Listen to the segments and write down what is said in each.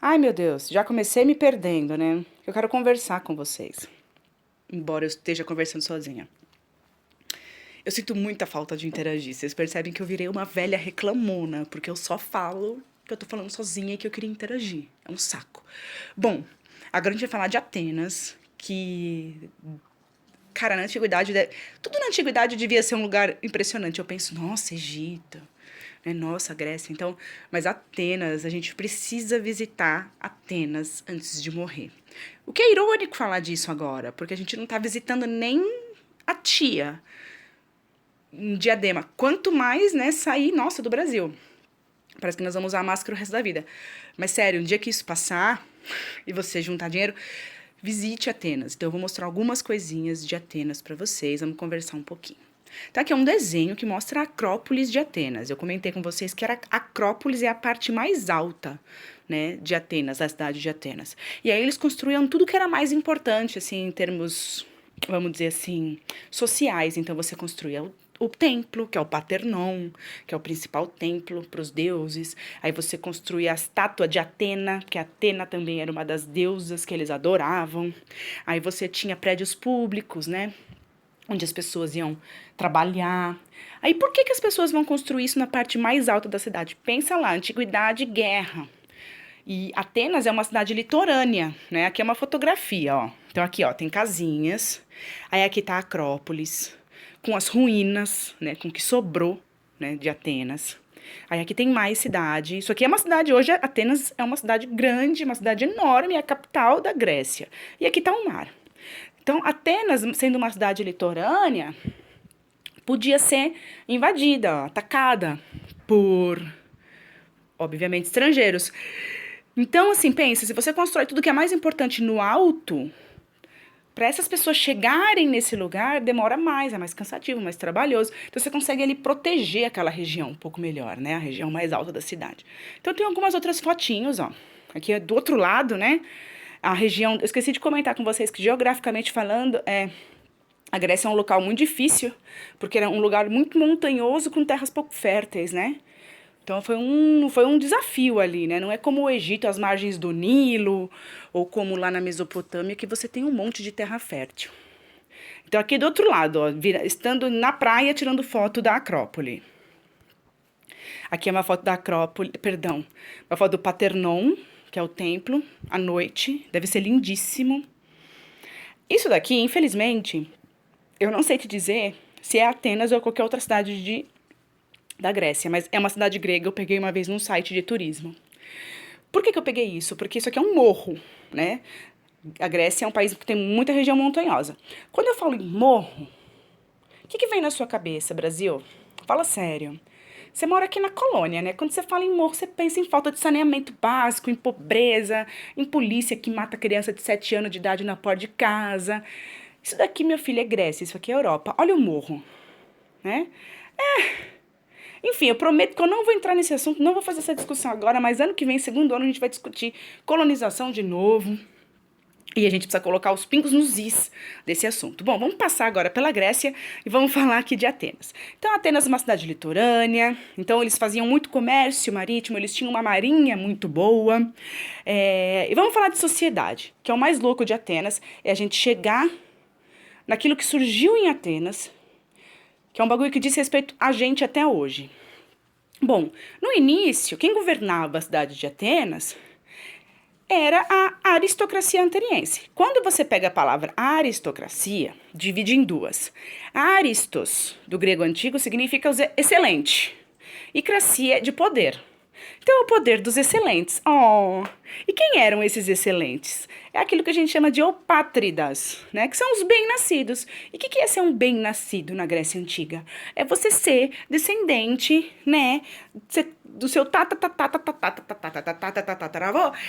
Ai, meu Deus, já comecei me perdendo, né? Eu quero conversar com vocês, embora eu esteja conversando sozinha. Eu sinto muita falta de interagir. Vocês percebem que eu virei uma velha reclamona, porque eu só falo que eu tô falando sozinha e que eu queria interagir. É um saco. Bom, agora a gente vai falar de Atenas, que, cara, na antiguidade, tudo na antiguidade devia ser um lugar impressionante. Eu penso, nossa, Egito, né? Nossa, Grécia. Então, mas Atenas, a gente precisa visitar Atenas antes de morrer. O que é irônico falar disso agora, porque a gente não tá visitando nem a tia em Diadema. Quanto mais, né, sair, nossa, do Brasil. Parece que nós vamos usar máscara o resto da vida. Mas sério, um dia que isso passar e você juntar dinheiro, visite Atenas. Então eu vou mostrar algumas coisinhas de Atenas para vocês, vamos conversar um pouquinho. Então aqui é um desenho que mostra a Acrópolis de Atenas. Eu comentei com vocês que a Acrópolis é a parte mais alta, né, de Atenas, da cidade de Atenas. E aí eles construíam tudo que era mais importante, assim, em termos, vamos dizer assim, sociais. Então você construía o templo, que é o Paternon, que é o principal templo para os deuses. Aí você construía a estátua de Atena, que Atena também era uma das deusas que eles adoravam. Aí você tinha prédios públicos, né? Onde as pessoas iam trabalhar. Aí por que as pessoas vão construir isso na parte mais alta da cidade? Pensa lá, antiguidade, guerra. E Atenas é uma cidade litorânea, né? Aqui é uma fotografia, ó. Então aqui, ó, tem casinhas. Aí aqui tá a Acrópolis, com as ruínas, né? Com o que sobrou, né? De Atenas. Aí aqui tem mais cidade. Isso aqui é uma cidade, hoje Atenas é uma cidade grande, uma cidade enorme, é a capital da Grécia. E aqui tá o mar. Então, Atenas, sendo uma cidade litorânea, podia ser invadida, ó, atacada por, obviamente, estrangeiros. Então, assim, pensa, se você constrói tudo que é mais importante no alto, para essas pessoas chegarem nesse lugar, demora mais, é mais cansativo, mais trabalhoso. Então, você consegue ali proteger aquela região um pouco melhor, né? A região mais alta da cidade. Então, tem algumas outras fotinhos, ó. Aqui é do outro lado, né? A região, eu esqueci de comentar com vocês que geograficamente falando, a Grécia é um local muito difícil, porque era um lugar muito montanhoso com terras pouco férteis, né? Então foi um desafio ali, né? Não é como o Egito, as margens do Nilo, ou como lá na Mesopotâmia, que você tem um monte de terra fértil. Então aqui do outro lado, ó, estando na praia tirando foto da Acrópole. Aqui é uma foto da Acrópole, perdão, uma foto do Paternon, que é o templo, à noite, deve ser lindíssimo. Isso daqui, infelizmente, eu não sei te dizer se é Atenas ou qualquer outra cidade da Grécia, mas é uma cidade grega, eu peguei uma vez num site de turismo. Por que eu peguei isso? Porque isso aqui é um morro, né? A Grécia é um país que tem muita região montanhosa. Quando eu falo em morro, o que vem na sua cabeça, Brasil? Fala sério. Você mora aqui na colônia, né? Quando você fala em morro, você pensa em falta de saneamento básico, em pobreza, em polícia que mata criança de 7 anos de idade na porta de casa. Isso daqui, meu filho, é Grécia, isso aqui é Europa. Olha o morro, né? Enfim, eu prometo que eu não vou entrar nesse assunto, não vou fazer essa discussão agora, mas ano que vem, segundo ano, a gente vai discutir colonização de novo. E a gente precisa colocar os pingos nos is desse assunto. Bom, vamos passar agora pela Grécia e vamos falar aqui de Atenas. Então, Atenas é uma cidade litorânea, então eles faziam muito comércio marítimo, eles tinham uma marinha muito boa. E vamos falar de sociedade, que é o mais louco de Atenas, é a gente chegar naquilo que surgiu em Atenas, que é um bagulho que diz respeito a gente até hoje. Bom, no início, quem governava a cidade de Atenas era a aristocracia ateniense. Quando você pega a palavra aristocracia, divide em duas. Aristos, do grego antigo, significa excelente. E cracia, de poder. Então, é o poder dos excelentes. Oh! E quem eram esses excelentes? É aquilo que a gente chama de opátridas, né? Que são os bem-nascidos. E o que é ser um bem-nascido na Grécia Antiga? É você ser descendente, né? Do seu tataravô.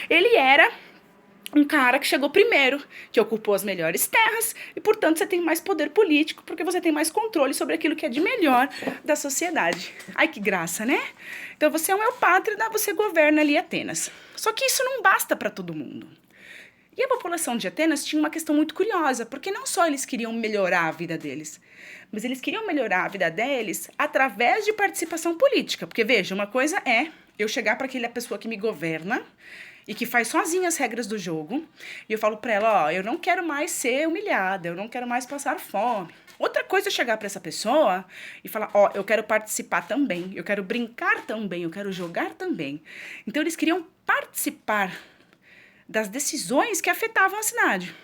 Ele era um cara que chegou primeiro, que ocupou as melhores terras, e, portanto, você tem mais poder político, porque você tem mais controle sobre aquilo que é de melhor da sociedade. Ai, que graça, né? Então, você é um eupátrida, você governa ali Atenas. Só que isso não basta para todo mundo. E a população de Atenas tinha uma questão muito curiosa, porque não só eles queriam melhorar a vida deles, mas eles queriam melhorar a vida deles através de participação política. Porque, veja, uma coisa é eu chegar para aquela pessoa que me governa e que faz sozinha as regras do jogo. E eu falo pra ela, ó, eu não quero mais ser humilhada, eu não quero mais passar fome. Outra coisa é chegar pra essa pessoa e falar, ó, eu quero participar também, eu quero brincar também, eu quero jogar também. Então eles queriam participar das decisões que afetavam a cidade.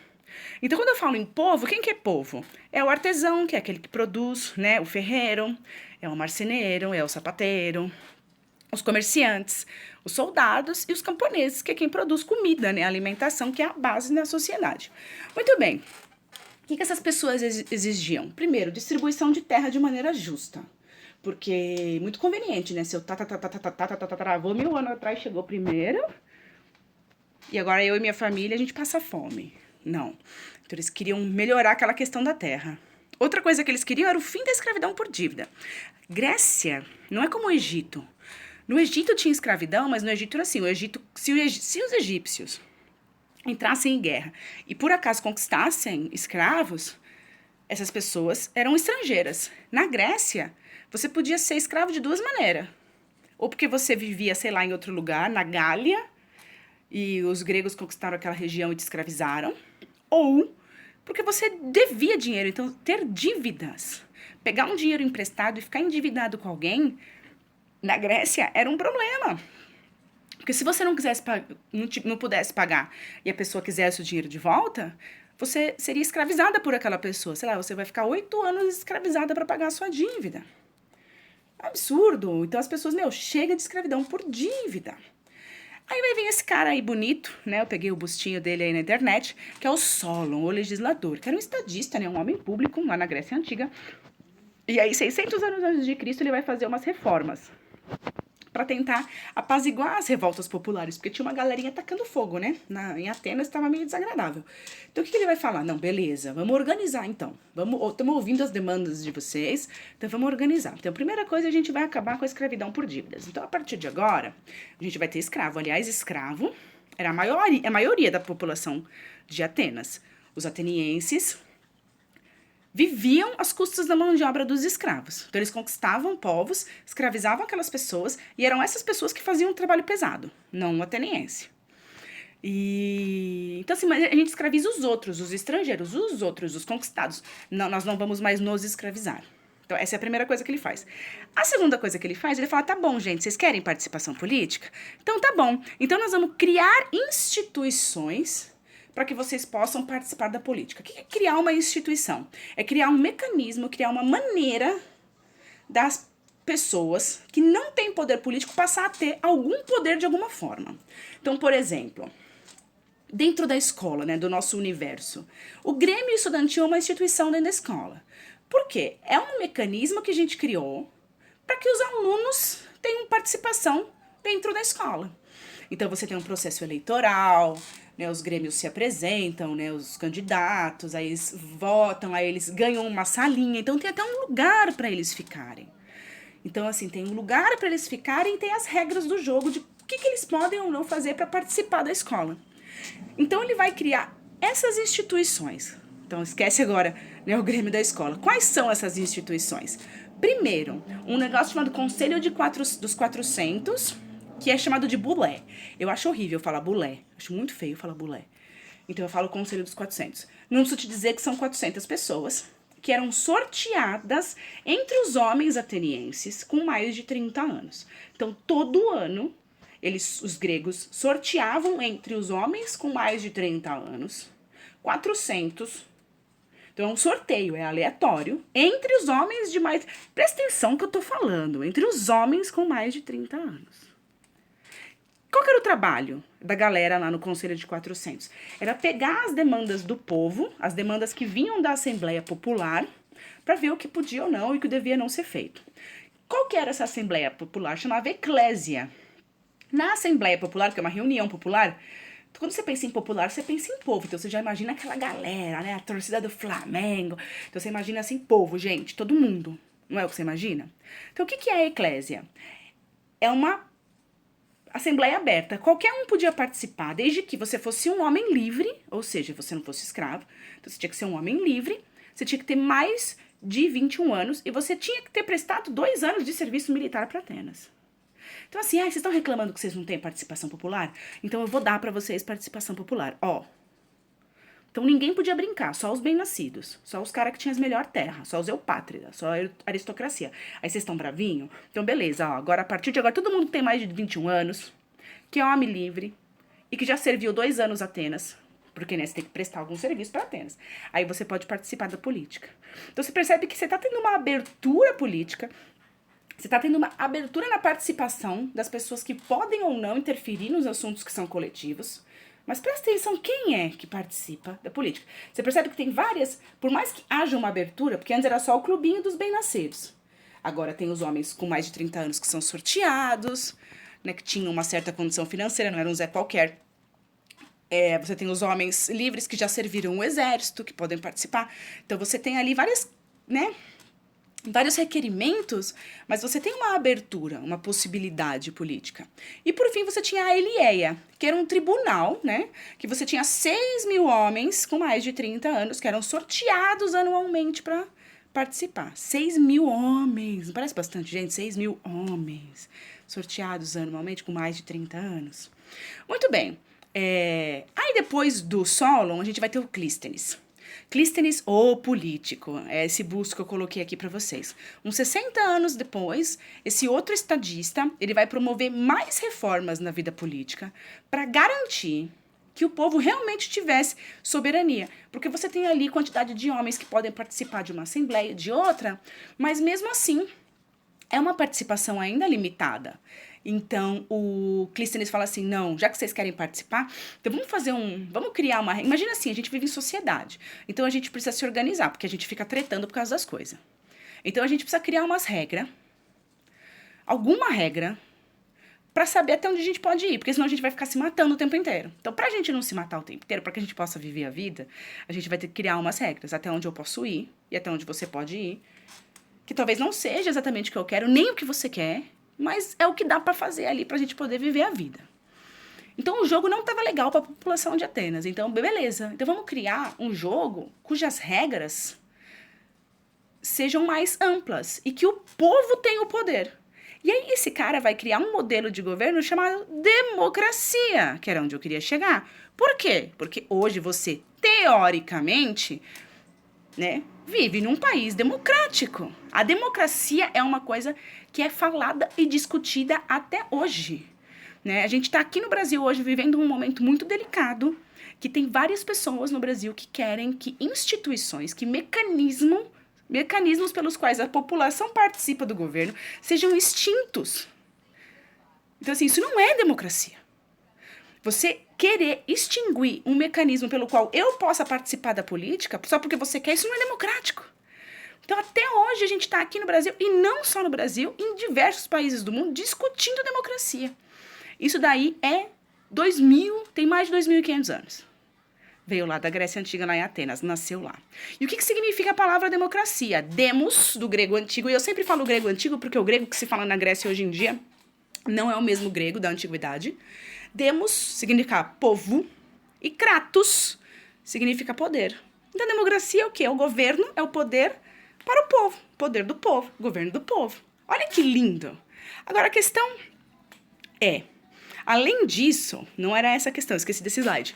Então, quando eu falo em povo, quem que é povo? É o artesão, que é aquele que produz, né? O ferreiro, é o marceneiro, é o sapateiro, os comerciantes, os soldados e os camponeses, que é quem produz comida, né? A alimentação, que é a base da sociedade. Muito bem. O que essas pessoas exigiam? Primeiro, distribuição de terra de maneira justa. Porque muito conveniente, né? Seu avô 1000 anos atrás chegou primeiro e agora eu e minha família a gente passa fome. Não. Então eles queriam melhorar aquela questão da terra. Outra coisa que eles queriam era o fim da escravidão por dívida. Grécia não é como o Egito. No Egito tinha escravidão, mas no Egito era assim, o Egito, se os egípcios entrassem em guerra e por acaso conquistassem escravos, essas pessoas eram estrangeiras. Na Grécia, você podia ser escravo de duas maneiras. Ou porque você vivia, sei lá, em outro lugar, na Gália, e os gregos conquistaram aquela região e te escravizaram, ou porque você devia dinheiro. Então, ter dívidas, pegar um dinheiro emprestado e ficar endividado com alguém, na Grécia, era um problema. Porque se você não quisesse não pudesse pagar e a pessoa quisesse o dinheiro de volta, você seria escravizada por aquela pessoa. Sei lá, você vai ficar 8 anos escravizada para pagar a sua dívida. Absurdo. Então as pessoas, chega de escravidão por dívida. Aí vai vir esse cara aí bonito, né? Eu peguei o bustinho dele aí na internet, que é o Solon, o legislador, que era um estadista, né? Um homem público lá na Grécia Antiga. E aí, 600 anos antes de Cristo, ele vai fazer umas reformas para tentar apaziguar as revoltas populares, porque tinha uma galerinha tacando fogo, né? Em Atenas estava meio desagradável. Então, o que ele vai falar? Não, beleza, vamos organizar, então. Estamos ouvindo as demandas de vocês, então vamos organizar. Então, a primeira coisa, a gente vai acabar com a escravidão por dívidas. Então, a partir de agora, a gente vai ter escravo. Aliás, escravo era a maioria da população de Atenas. Os atenienses viviam às custas da mão de obra dos escravos. Então, eles conquistavam povos, escravizavam aquelas pessoas, e eram essas pessoas que faziam o trabalho pesado, não o ateniense. Então, assim, mas a gente escraviza os outros, os estrangeiros, os outros, os conquistados. Não, nós não vamos mais nos escravizar. Então, essa é a primeira coisa que ele faz. A segunda coisa que ele faz, ele fala, tá bom, gente, vocês querem participação política? Então, tá bom. Então, nós vamos criar instituições para que vocês possam participar da política. O que é criar uma instituição? É criar um mecanismo, criar uma maneira das pessoas que não têm poder político passar a ter algum poder de alguma forma. Então, por exemplo, dentro da escola, né, do nosso universo, o Grêmio Estudantil é uma instituição dentro da escola. Por quê? É um mecanismo que a gente criou para que os alunos tenham participação dentro da escola. Então, você tem um processo eleitoral, né, os grêmios se apresentam, né, os candidatos, aí eles votam, aí eles ganham uma salinha, então tem até um lugar para eles ficarem. Então, assim, tem um lugar para eles ficarem e tem as regras do jogo de o que eles podem ou não fazer para participar da escola. Então, ele vai criar essas instituições. Então, esquece agora, né, o Grêmio da escola. Quais são essas instituições? Primeiro, um negócio chamado Conselho dos 400, que é chamado de bulé. Eu acho horrível falar bulé. Acho muito feio falar bulé. Então eu falo Conselho dos 400. Não preciso te dizer que são 400 pessoas que eram sorteadas entre os homens atenienses com mais de 30 anos. Então todo ano, os gregos sorteavam entre os homens com mais de 30 anos 400. Então é um sorteio, é aleatório, entre os homens de mais... Presta atenção que eu tô falando, entre os homens com mais de 30 anos. Qual que era o trabalho da galera lá no Conselho de 400? Era pegar as demandas do povo, as demandas que vinham da Assembleia Popular, para ver o que podia ou não e o que devia não ser feito. Qual que era essa Assembleia Popular? Chamava Eclésia. Na Assembleia Popular, que é uma reunião popular, quando você pensa em popular, você pensa em povo. Então, você já imagina aquela galera, né? A torcida do Flamengo. Então, você imagina assim, povo, gente, todo mundo. Não é o que você imagina? Então, o que é a Eclésia? É uma assembleia aberta. Qualquer um podia participar, desde que você fosse um homem livre, ou seja, você não fosse escravo. Então, você tinha que ser um homem livre, você tinha que ter mais de 21 anos e você tinha que ter prestado 2 anos de serviço militar para Atenas. Então assim, vocês estão reclamando que vocês não têm participação popular? Então eu vou dar pra vocês participação popular. Ó, então ninguém podia brincar, só os bem-nascidos, só os caras que tinham as melhor terra, só os eupátridas, só a aristocracia. Aí vocês estão bravinho? Então beleza, ó, agora a partir de agora todo mundo que tem mais de 21 anos, que é homem livre e que já serviu 2 anos a Atenas, porque né, você tem que prestar algum serviço para Atenas. Aí você pode participar da política. Então você percebe que você tá tendo uma abertura política, você tá tendo uma abertura na participação das pessoas que podem ou não interferir nos assuntos que são coletivos. Mas presta atenção, quem é que participa da política? Você percebe que tem várias, por mais que haja uma abertura, porque antes era só o clubinho dos bem-nascidos. Agora tem os homens com mais de 30 anos que são sorteados, né, que tinham uma certa condição financeira, não era um Zé qualquer. Você tem os homens livres que já serviram o exército, que podem participar. Então você tem ali várias, né, vários requerimentos, mas você tem uma abertura, uma possibilidade política. E por fim você tinha a Elieia, que era um tribunal, né? Que você tinha 6.000 homens com mais de 30 anos que eram sorteados anualmente para participar. 6.000 homens, não parece bastante, gente? 6.000 homens sorteados anualmente com mais de 30 anos. Muito bem. Aí depois do Solon, a gente vai ter o Clístenes. Clístenes, o político, é esse busto que eu coloquei aqui para vocês. Uns 60 anos depois, esse outro estadista, ele vai promover mais reformas na vida política para garantir que o povo realmente tivesse soberania. Porque você tem ali quantidade de homens que podem participar de uma assembleia, de outra, mas mesmo assim é uma participação ainda limitada. Então, o Clístenes fala assim, não, já que vocês querem participar, então vamos criar uma... Imagina assim, a gente vive em sociedade, então a gente precisa se organizar, porque a gente fica tretando por causa das coisas. Então, a gente precisa criar alguma regra, pra saber até onde a gente pode ir, porque senão a gente vai ficar se matando o tempo inteiro. Então, pra gente não se matar o tempo inteiro, pra que a gente possa viver a vida, a gente vai ter que criar umas regras, até onde eu posso ir, e até onde você pode ir, que talvez não seja exatamente o que eu quero, nem o que você quer, mas é o que dá para fazer ali pra gente poder viver a vida. Então o jogo não estava legal para a população de Atenas. Então, beleza. Então vamos criar um jogo cujas regras sejam mais amplas e que o povo tenha o poder. E aí esse cara vai criar um modelo de governo chamado democracia, que era onde eu queria chegar. Por quê? Porque hoje você, teoricamente, né, vive num país democrático. A democracia é uma coisa que é falada e discutida até hoje. Né? A gente está aqui no Brasil hoje vivendo um momento muito delicado, que tem várias pessoas no Brasil que querem que instituições, que mecanismos pelos quais a população participa do governo sejam extintos. Então, assim, isso não é democracia. Você querer extinguir um mecanismo pelo qual eu possa participar da política só porque você quer, isso não é democrático. Então, até hoje, a gente está aqui no Brasil, e não só no Brasil, em diversos países do mundo, discutindo democracia. Isso daí tem mais de 2.500 anos. Veio lá da Grécia Antiga, lá em Atenas, nasceu lá. E o que significa a palavra democracia? Demos, do grego antigo, e eu sempre falo grego antigo porque o grego que se fala na Grécia hoje em dia não é o mesmo grego da antiguidade. Demos significa povo, e kratos significa poder. Então, democracia é o quê? O governo é o poder para o povo, poder do povo, governo do povo. Olha que lindo! Agora, a questão além disso, não era essa a questão, esqueci desse slide.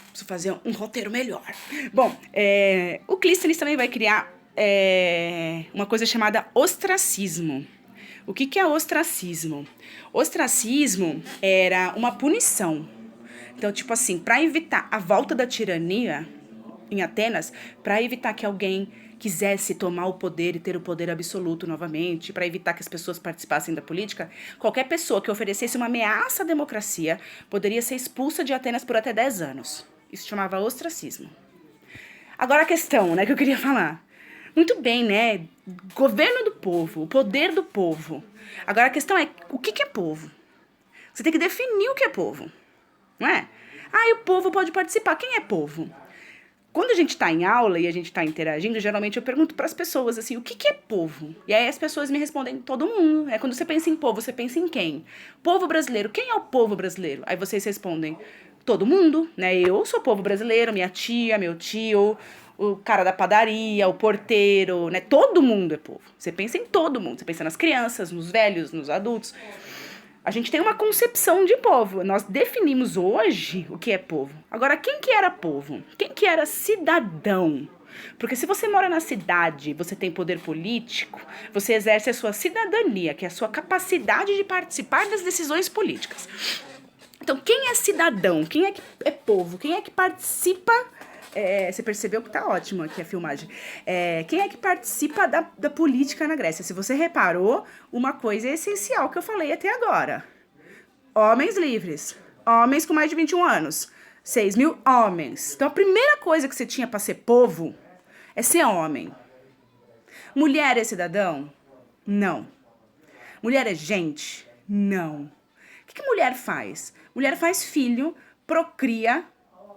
Preciso fazer um roteiro melhor. Bom, o Clístenes também vai criar uma coisa chamada ostracismo. O que é ostracismo? Ostracismo era uma punição. Então, tipo assim, para evitar a volta da tirania em Atenas, para evitar que alguém quisesse tomar o poder e ter o poder absoluto novamente, para evitar que as pessoas participassem da política, qualquer pessoa que oferecesse uma ameaça à democracia poderia ser expulsa de Atenas por até 10 anos. Isso chamava ostracismo. Agora a questão, né, que eu queria falar. Muito bem, né? Governo do povo, o poder do povo. Agora a questão é, o que é povo? Você tem que definir o que é povo, não é? E o povo pode participar. Quem é povo? Quando a gente está em aula e a gente está interagindo, geralmente eu pergunto para as pessoas assim, o que é povo? E aí as pessoas me respondem, todo mundo. Quando você pensa em povo, você pensa em quem? Povo brasileiro. Quem é o povo brasileiro? Aí vocês respondem, todo mundo, né? Eu sou povo brasileiro, minha tia, meu tio, o cara da padaria, o porteiro, né? Todo mundo é povo. Você pensa em todo mundo. Você pensa nas crianças, nos velhos, nos adultos. A gente tem uma concepção de povo. Nós definimos hoje o que é povo. Agora, quem que era povo? Quem que era cidadão? Porque se você mora na cidade, você tem poder político, você exerce a sua cidadania, que é a sua capacidade de participar das decisões políticas. Então, quem é cidadão? Quem é que é povo? Quem é que participa? Você percebeu que tá ótimo aqui a filmagem. Quem é que participa da política na Grécia? Se você reparou, uma coisa essencial que eu falei até agora. Homens livres. Homens com mais de 21 anos. 6 mil homens. Então, a primeira coisa que você tinha para ser povo é ser homem. Mulher é cidadão? Não. Mulher é gente? Não. O que mulher faz? Mulher faz filho, procria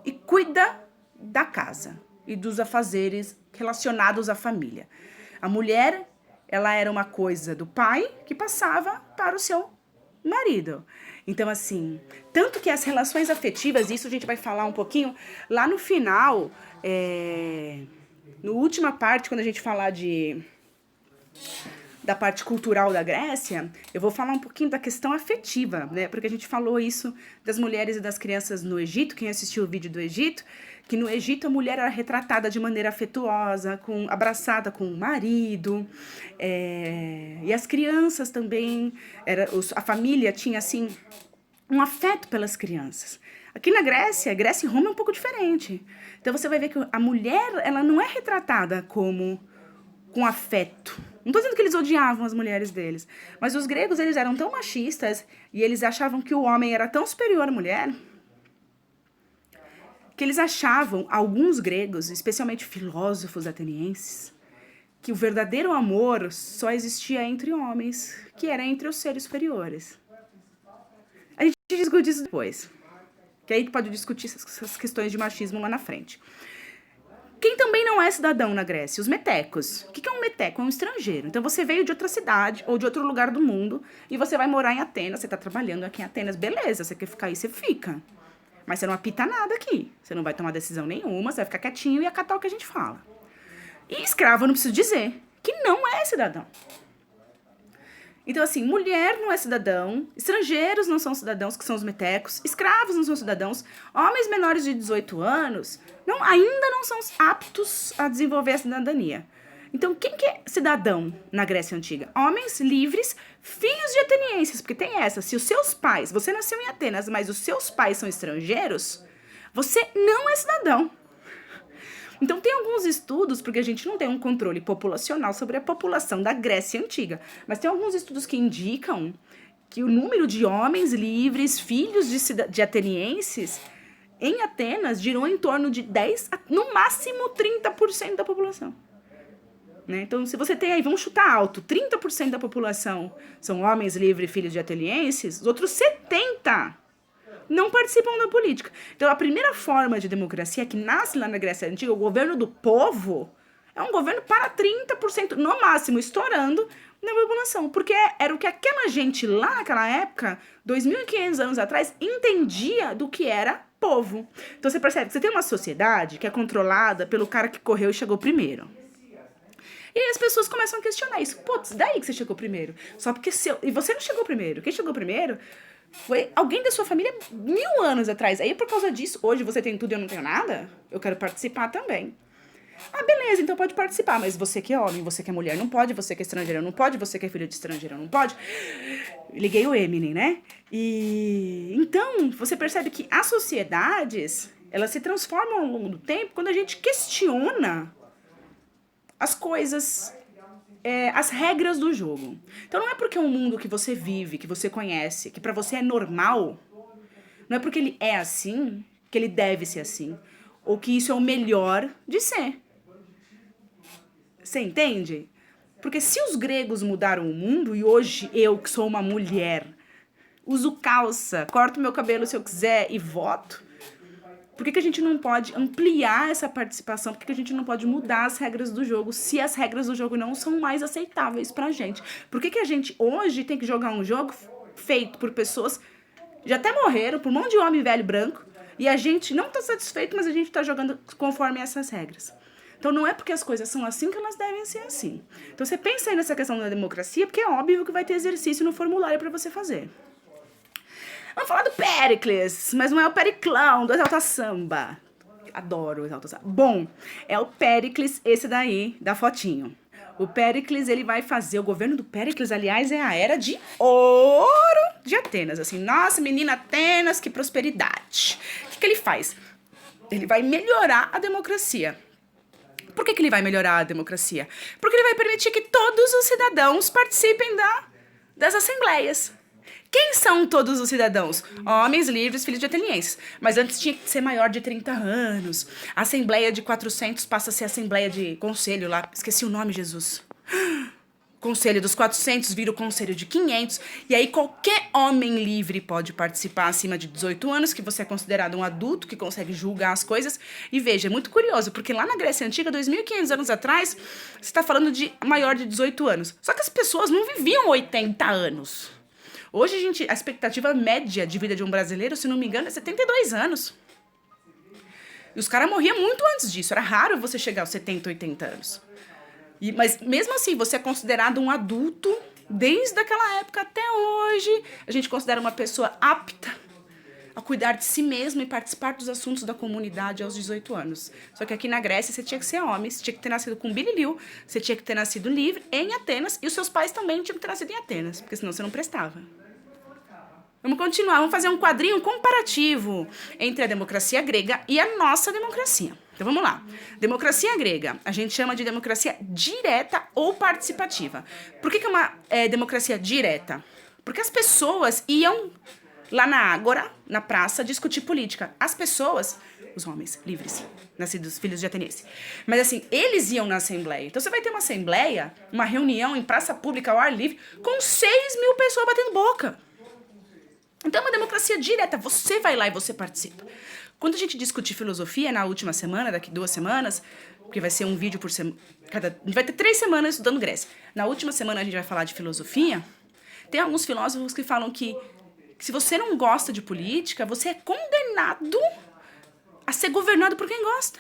e cuida da casa e dos afazeres relacionados à família. A mulher, ela era uma coisa do pai que passava para o seu marido. Então, assim, tanto que as relações afetivas, isso a gente vai falar um pouquinho lá no final, no última parte, quando a gente falar da parte cultural da Grécia, eu vou falar um pouquinho da questão afetiva, né? Porque a gente falou isso das mulheres e das crianças no Egito, quem assistiu o vídeo do Egito, que no Egito a mulher era retratada de maneira afetuosa, abraçada com o marido, e as crianças também, a família tinha, assim, um afeto pelas crianças. Aqui na Grécia e Roma é um pouco diferente. Então você vai ver que a mulher, ela não é retratada com afeto. Não tô dizendo que eles odiavam as mulheres deles, mas os gregos, eles eram tão machistas e eles achavam que o homem era tão superior à mulher que eles achavam, alguns gregos, especialmente filósofos atenienses, que o verdadeiro amor só existia entre homens, que era entre os seres superiores. A gente discute isso depois, que aí pode discutir essas questões de machismo lá na frente. Quem também não é cidadão na Grécia? Os metecos. O que é um meteco? É um estrangeiro. Então você veio de outra cidade ou de outro lugar do mundo e você vai morar em Atenas, você está trabalhando aqui em Atenas, beleza, você quer ficar aí, você fica. Mas você não apita nada aqui. Você não vai tomar decisão nenhuma, você vai ficar quietinho e acatar o que a gente fala. E escravo, eu não preciso dizer, que não é cidadão. Então, assim, mulher não é cidadão, estrangeiros não são cidadãos, que são os metecos, escravos não são cidadãos, homens menores de 18 anos ainda não são aptos a desenvolver a cidadania. Então, quem que é cidadão na Grécia Antiga? Homens livres, filhos de atenienses, porque tem essa, se os seus pais, você nasceu em Atenas, mas os seus pais são estrangeiros, você não é cidadão. Então, tem alguns estudos, porque a gente não tem um controle populacional sobre a população da Grécia Antiga, mas tem alguns estudos que indicam que o número de homens livres, filhos de atenienses, em Atenas, girou em torno de 10%, no máximo 30% da população. Né? Então, se você tem aí, vamos chutar alto, 30% da população são homens livres, filhos de atenienses, os outros 70% não participam da política. Então, a primeira forma de democracia que nasce lá na Grécia Antiga, o governo do povo, é um governo para 30%, no máximo, estourando na população. Porque era o que aquela gente lá naquela época, 2.500 anos atrás, entendia do que era povo. Então, você percebe que você tem uma sociedade que é controlada pelo cara que correu e chegou primeiro. E aí as pessoas começam a questionar isso. Putz, daí que você chegou primeiro? Só porque e você não chegou primeiro. Quem chegou primeiro foi alguém da sua família 1000 anos atrás. Aí, por causa disso, hoje você tem tudo e eu não tenho nada? Eu quero participar também. Ah, beleza, então pode participar. Mas você que é homem, você que é mulher, não pode. Você que é estrangeiro, não pode. Você que é filho de estrangeiro, não pode. Liguei o Eminem, né? E então, você percebe que as sociedades, elas se transformam ao longo do tempo quando a gente questiona as coisas, as regras do jogo. Então não é porque é um mundo que você vive, que você conhece, que pra você é normal, não é porque ele é assim, que ele deve ser assim, ou que isso é o melhor de ser. Você entende? Porque se os gregos mudaram o mundo e hoje eu, que sou uma mulher, uso calça, corto meu cabelo se eu quiser e voto, por que a gente não pode ampliar essa participação? Por que a gente não pode mudar as regras do jogo se as regras do jogo não são mais aceitáveis pra gente? Por que a gente hoje tem que jogar um jogo feito por pessoas que já até morreram, por um monte de homem velho branco, e a gente não tá satisfeito, mas a gente tá jogando conforme essas regras? Então não é porque as coisas são assim que elas devem ser assim. Então você pensa aí nessa questão da democracia, porque é óbvio que vai ter exercício no formulário pra você fazer. Vamos falar do Péricles, mas não é o Periclão do Exalta Samba. Adoro o Exalta Samba. Bom, é o Péricles, esse daí, da fotinho. O Péricles, ele vai fazer, o governo do Péricles, aliás, é a era de ouro de Atenas. Assim, nossa, menina Atenas, que prosperidade. O que ele faz? Ele vai melhorar a democracia. Por que ele vai melhorar a democracia? Porque ele vai permitir que todos os cidadãos participem das assembleias. Quem são todos os cidadãos? Homens livres, filhos de atenienses. Mas antes tinha que ser maior de 30 anos. A assembleia de 400 passa a ser a assembleia de conselho lá. Esqueci o nome, Jesus. Conselho dos 400 vira o conselho de 500. E aí qualquer homem livre pode participar acima de 18 anos, que você é considerado um adulto, que consegue julgar as coisas. E veja, é muito curioso, porque lá na Grécia Antiga, 2.500 anos atrás, você está falando de maior de 18 anos. Só que as pessoas não viviam 80 anos. Hoje a expectativa média de vida de um brasileiro, se não me engano, é 72 anos. E os caras morriam muito antes disso. Era raro você chegar aos 70, 80 anos. Mas mesmo assim, você é considerado um adulto desde aquela época até hoje. A gente considera uma pessoa apta a cuidar de si mesmo e participar dos assuntos da comunidade aos 18 anos. Só que aqui na Grécia você tinha que ser homem, você tinha que ter nascido com bililio, você tinha que ter nascido livre em Atenas e os seus pais também tinham que ter nascido em Atenas, porque senão você não prestava. Vamos continuar, vamos fazer um quadrinho comparativo entre a democracia grega e a nossa democracia. Então vamos lá. Democracia grega, a gente chama de democracia direta ou participativa. Por que é uma democracia direta? Porque as pessoas iam lá na Ágora, na praça, discutir política. As pessoas, os homens livres, nascidos filhos de ateniense. Mas assim, eles iam na assembleia. Então você vai ter uma assembleia, uma reunião em praça pública ao ar livre, com 6.000 pessoas batendo boca. Então é uma democracia direta, você vai lá e você participa. Quando a gente discutir filosofia na última semana, daqui 2 semanas, porque vai ser um vídeo por semana, vai ter 3 semanas estudando Grécia. Na última semana a gente vai falar de filosofia. Tem alguns filósofos que falam que se você não gosta de política, você é condenado a ser governado por quem gosta.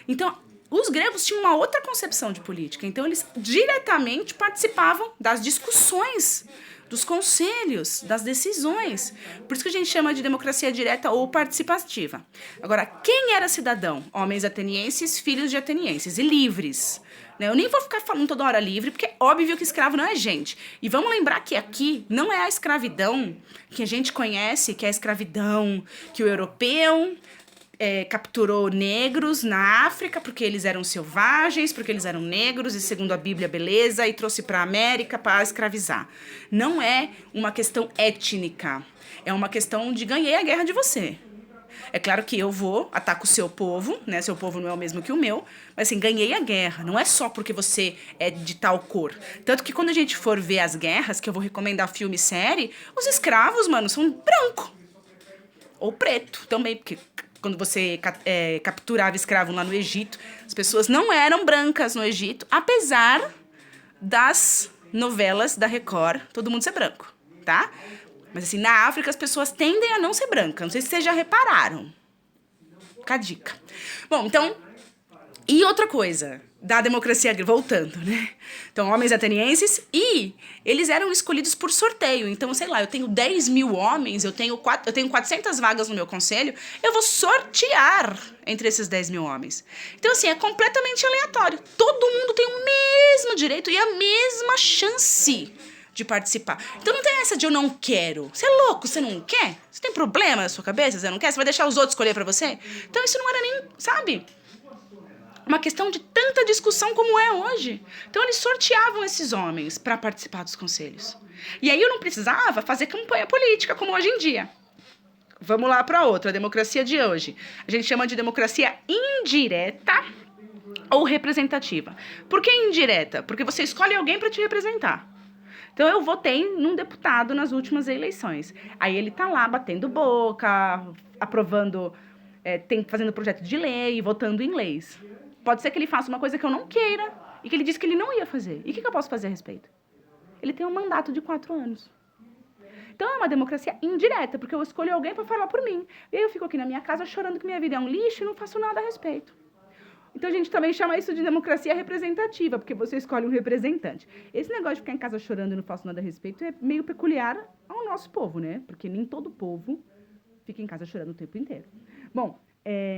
Então, os gregos tinham uma outra concepção de política. Então, eles diretamente participavam das discussões, dos conselhos, das decisões. Por isso que a gente chama de democracia direta ou participativa. Agora, quem era cidadão? Homens atenienses, filhos de atenienses e livres. Eu nem vou ficar falando toda hora livre, porque é óbvio que escravo não é gente. E vamos lembrar que aqui não é a escravidão que a gente conhece, que é a escravidão que o europeu capturou negros na África porque eles eram selvagens, porque eles eram negros e, segundo a Bíblia, beleza, e trouxe para a América para escravizar. Não é uma questão étnica, é uma questão de ganhei a guerra de você. É claro que eu vou, ataco o seu povo, né? Seu povo não é o mesmo que o meu, mas assim, ganhei a guerra. Não é só porque você é de tal cor. Tanto que quando a gente for ver as guerras, que eu vou recomendar filme e série, os escravos, mano, são branco. Ou preto também, porque quando você capturava escravo lá no Egito, as pessoas não eram brancas no Egito, apesar das novelas da Record, todo mundo ser branco, tá? Mas assim, na África as pessoas tendem a não ser brancas. Não sei se vocês já repararam. Fica a dica. Bom, então, e outra coisa da democracia, voltando, né? Então, homens atenienses, e eles eram escolhidos por sorteio. Então, sei lá, eu tenho 10.000 homens, eu tenho 400 vagas no meu conselho, eu vou sortear entre esses 10.000 homens. Então, assim, é completamente aleatório. Todo mundo tem o mesmo direito e a mesma chance de participar. Então, não tem essa de eu não quero. Você é louco, você não quer? Você tem problema na sua cabeça, você não quer? Você vai deixar os outros escolher pra você? Então, isso não era nem, sabe, uma questão de tanta discussão como é hoje. Então, eles sorteavam esses homens para participar dos conselhos. E aí eu não precisava fazer campanha política, como hoje em dia. Vamos lá para outra, a democracia de hoje. A gente chama de democracia indireta ou representativa. Por que indireta? Porque você escolhe alguém para te representar. Então, eu votei num deputado nas últimas eleições. Aí ele tá lá batendo boca, aprovando, fazendo projeto de lei, votando em leis. Pode ser que ele faça uma coisa que eu não queira e que ele disse que ele não ia fazer. E o que eu posso fazer a respeito? Ele tem um mandato de 4 anos. Então, é uma democracia indireta, porque eu escolho alguém para falar por mim. E aí eu fico aqui na minha casa chorando que minha vida é um lixo e não faço nada a respeito. Então a gente também chama isso de democracia representativa, porque você escolhe um representante. Esse negócio de ficar em casa chorando e não faço nada a respeito é meio peculiar ao nosso povo, né? Porque nem todo povo fica em casa chorando o tempo inteiro. Bom,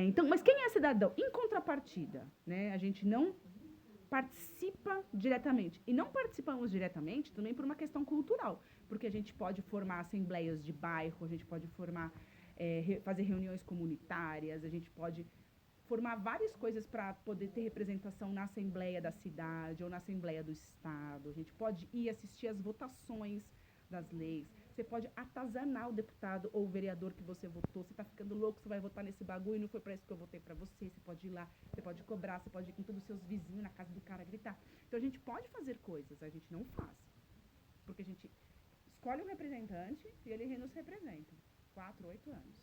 então, mas quem é cidadão? Em contrapartida, né? A gente não participa diretamente. E não participamos diretamente também por uma questão cultural, porque a gente pode formar assembleias de bairro, a gente pode formar, fazer reuniões comunitárias, a gente pode formar várias coisas para poder ter representação na Assembleia da cidade ou na Assembleia do Estado. A gente pode ir assistir as votações das leis. Você pode atazanar o deputado ou o vereador que você votou. Você está ficando louco, você vai votar nesse bagulho, não foi para isso que eu votei para você. Você pode ir lá, você pode cobrar, você pode ir com todos os seus vizinhos na casa do cara gritar. Então a gente pode fazer coisas, a gente não faz. Porque a gente escolhe um representante e ele nos representa. 4, 8 anos.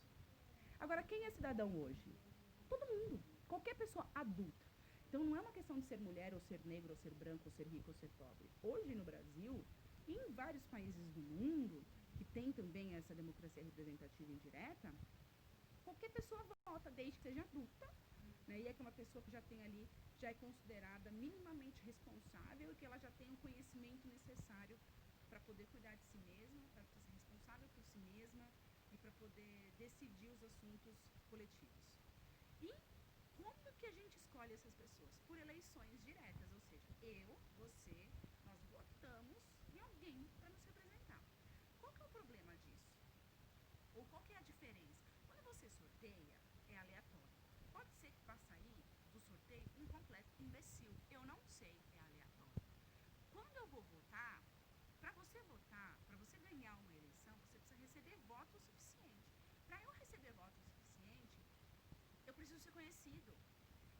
Agora, quem é cidadão hoje? Todo mundo, qualquer pessoa adulta. Então não é uma questão de ser mulher, ou ser negro, ou ser branco, ou ser rico, ou ser pobre. Hoje no Brasil, e em vários países do mundo, que tem também essa democracia representativa indireta, qualquer pessoa vota desde que seja adulta, né? E é que uma pessoa que já tem ali, já é considerada minimamente responsável e que ela já tem o conhecimento necessário para poder cuidar de si mesma, para ser responsável por si mesma e para poder decidir os assuntos coletivos. E como que a gente escolhe essas pessoas? Por eleições diretas, ou seja, eu, você, nós votamos em alguém para nos representar. Qual que é o problema disso? Ou qual que é a diferença? Quando você sorteia, é aleatório. Pode ser que vá sair do sorteio um completo imbecil. Eu não sei, é aleatório. Quando eu vou votar, para você ganhar uma eleição, você precisa receber voto o suficiente. Para eu receber voto o suficiente, eu preciso ser conhecido.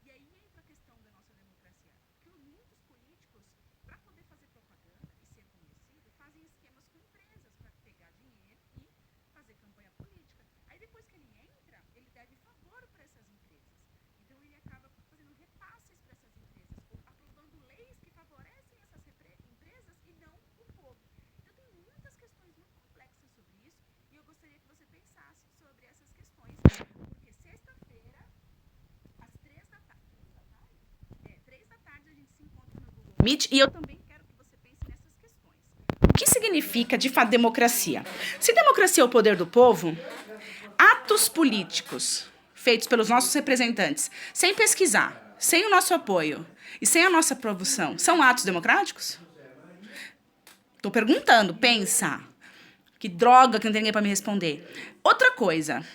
E aí entra a questão da nossa democracia. Porque muitos políticos, para poder fazer propaganda e ser conhecido, fazem esquemas com empresas para pegar dinheiro e fazer campanha política. Aí depois que ele entra, ele deve favor para essas empresas. Então ele acaba fazendo repasses para essas empresas, ou aprovando leis que favorecem essas empresas e não o povo. Então tem muitas questões muito complexas sobre isso e eu gostaria que você pensasse sobre essas questões. Porque sexta-feira, às 3 da tarde, 3 da tarde a gente se encontra no Google Meet e eu também quero que você pense nessas questões. O que significa, de fato, democracia? Se democracia é o poder do povo, atos políticos feitos pelos nossos representantes, sem pesquisar, sem o nosso apoio e sem a nossa aprovação, são atos democráticos? Tô perguntando, pensa. Que droga que não tem ninguém para me responder. Outra coisa,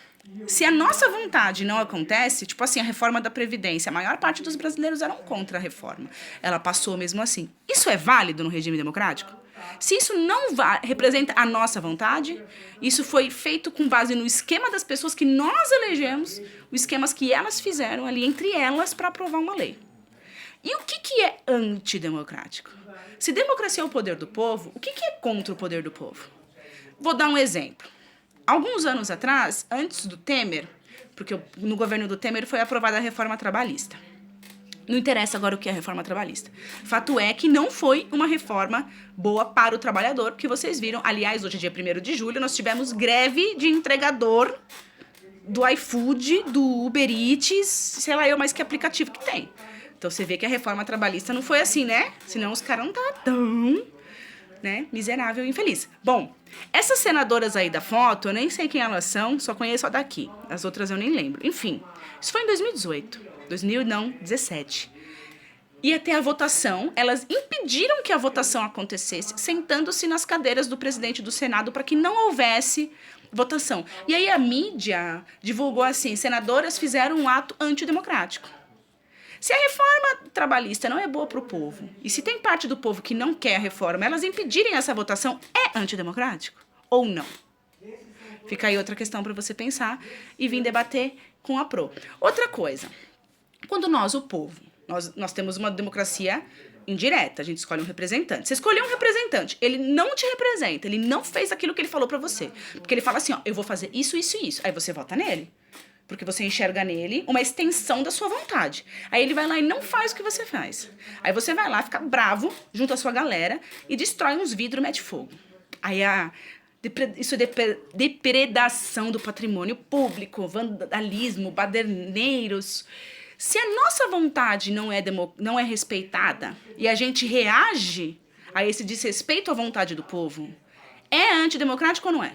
se a nossa vontade não acontece, tipo assim, a reforma da Previdência, a maior parte dos brasileiros eram contra a reforma. Ela passou mesmo assim. Isso é válido no regime democrático? Se isso não representa a nossa vontade, isso foi feito com base no esquema das pessoas que nós elegemos, os esquemas que elas fizeram ali entre elas para aprovar uma lei. E o que é antidemocrático? Se democracia é o poder do povo, o que é contra o poder do povo? Vou dar um exemplo. Alguns anos atrás, antes do Temer, porque no governo do Temer foi aprovada a reforma trabalhista. Não interessa agora o que é a reforma trabalhista. Fato é que não foi uma reforma boa para o trabalhador, porque vocês viram, aliás, hoje é dia 1º de julho, nós tivemos greve de entregador do iFood, do Uber Eats, sei lá eu mais que aplicativo que tem. Então você vê que a reforma trabalhista não foi assim, né? Senão os caras não estavam tão, né, miserável e infeliz. Bom, essas senadoras aí da foto, eu nem sei quem elas são, só conheço a daqui. As outras eu nem lembro. Enfim, isso foi em 2018. 2017. Ia ter a votação, elas impediram que a votação acontecesse, sentando-se nas cadeiras do presidente do Senado para que não houvesse votação. E aí a mídia divulgou assim, senadoras fizeram um ato antidemocrático. Se a reforma trabalhista não é boa para o povo, e se tem parte do povo que não quer a reforma, elas impedirem essa votação, é antidemocrático? Ou não? Fica aí outra questão para você pensar e vir debater com a Pro. Outra coisa, quando nós, o povo, nós temos uma democracia indireta, a gente escolhe um representante. Você escolheu um representante, ele não te representa, ele não fez aquilo que ele falou para você. Porque ele fala assim, ó, eu vou fazer isso, isso e isso. Aí você vota nele. Porque você enxerga nele uma extensão da sua vontade. Aí ele vai lá e não faz o que você faz. Aí você vai lá, fica bravo, junto à sua galera, e destrói uns vidros e mete fogo. Aí isso é depredação do patrimônio público, vandalismo, baderneiros, Se a nossa vontade não é respeitada e a gente reage a esse desrespeito à vontade do povo, é antidemocrático ou não é?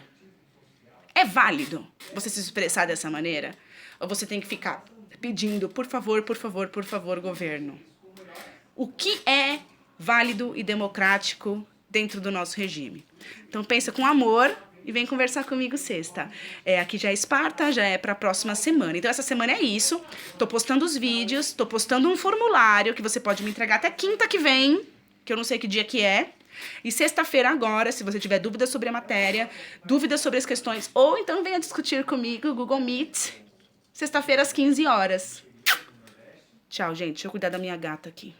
É válido você se expressar dessa maneira? Ou você tem que ficar pedindo, por favor, por favor, por favor, governo? O que é válido e democrático dentro do nosso regime? Então pensa com amor e vem conversar comigo sexta. Aqui já é Esparta, já é para a próxima semana. Então essa semana é isso. Tô postando os vídeos, tô postando um formulário que você pode me entregar até quinta que vem, que eu não sei que dia que é. E sexta-feira agora, se você tiver dúvidas sobre a matéria, dúvidas sobre as questões, ou então venha discutir comigo, Google Meet, sexta-feira às 15 horas. Tchau, gente. Deixa eu cuidar da minha gata aqui.